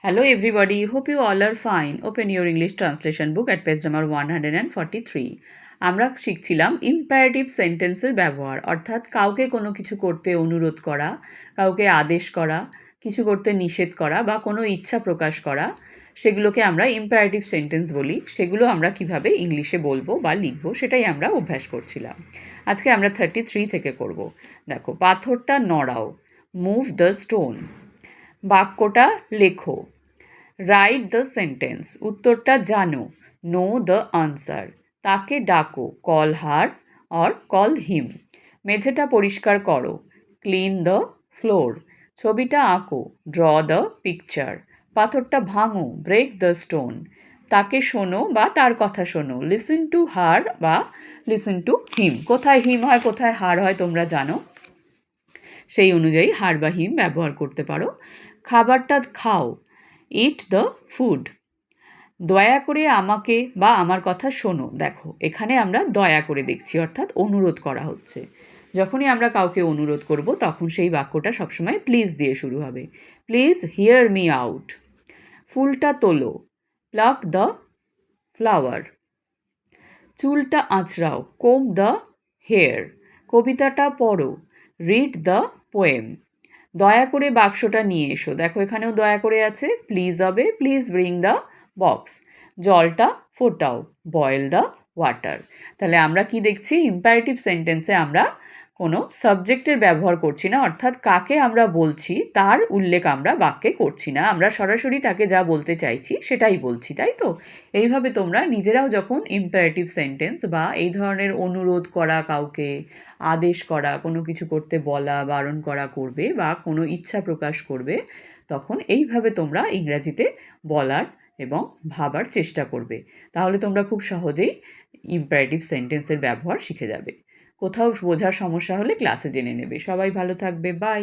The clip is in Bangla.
Hello everybody, hope you all are fine. Open your English translation book at page number 143. আমরা শিখছিলাম ইম্পারেটিভ সেন্টেন্সের ব্যবহার, অর্থাৎ কাউকে কোনো কিছু করতে অনুরোধ করা, কাউকে আদেশ করা, কিছু করতে নিষেধ করা বা কোনো ইচ্ছা প্রকাশ করা, সেগুলোকে আমরা ইম্পারেটিভ সেন্টেন্স বলি। সেগুলো আমরা কিভাবে ইংলিশে বলবো বা লিখবো সেটাই আমরা অভ্যাস করছিলাম। আজকে আমরা 33 থেকে করব। দেখো, পাথরটা নড়াও, মুভ দ্য স্টোন। বাক্যটা লেখো, রাইট দ্য সেন্টেন্স। উত্তরটা জানো, নো দ্য আনসার। তাকে ডাকো, call her or call him. মেঝেটা পরিষ্কার করো, ক্লিন দ্য ফ্লোর। ছবিটা আঁকো, ড্র দ্য পিকচার। পাথরটা ভাঙো, ব্রেক দ্য স্টোন। তাকে শোনো বা তার কথা শোনো, লিসেন টু হার বা লিসেন টু হিম। কোথায় হিম হয় কোথায় হার হয় তোমরা জানো, সেই অনুযায়ী হার বা হিম ব্যবহার করতে পারো। খাবারটা খাও, ইট দ্য ফুড। দয়া করে আমাকে বা আমার কথা শোনো। দেখো, এখানে আমরা দয়া করে দেখছি, অর্থাৎ অনুরোধ করা হচ্ছে। যখনই আমরা কাউকে অনুরোধ করব তখন সেই বাক্যটা সবসময় প্লিজ দিয়ে শুরু হবে। Please hear me out. ফুলটা তোলো, প্লাক দ্য ফ্লাওয়ার। চুলটা আঁচড়াও, কোম দ্য হেয়ার। কবিতাটা পড়ো, রিড দ্য পোয়েম। দয়া করে বাক্সটা নিয়ে এসো। দেখো, এখানেও দয়া করে আছে, প্লিজ হবে প্লিজ ব্রিং দ্য বক্স। জলটা ফোটাও, বয়েল দ্য ওয়াটার। তাহলে আমরা কি দেখছি, ইম্পারেটিভ সেন্টেন্সে আমরা কোনো সাবজেক্টের ব্যবহার করছি না, অর্থাৎ কাকে আমরা বলছি তার উল্লেখ আমরা বাক্যে করছি না, আমরা সরাসরি তাকে যা বলতে চাইছি সেটাই বলছি, তাই তো? এইভাবে তোমরা নিজেরাও যখন ইম্পারেটিভ সেন্টেন্স বা এই ধরনের অনুরোধ করা, কাউকে আদেশ করা, কোনো কিছু করতে বলা, বারণ করা করবে বা কোনো ইচ্ছা প্রকাশ করবে, তখন এইভাবে তোমরা ইংরাজিতে বলার এবং ভাবার চেষ্টা করবে। তাহলে তোমরা খুব সহজেই ইম্পারেটিভ সেন্টেন্সের ব্যবহার শিখে যাবে। কোথাও বোঝার সমস্যা হলে ক্লাসে জেনে নেবে। সবাই ভালো থাকবে, বাই।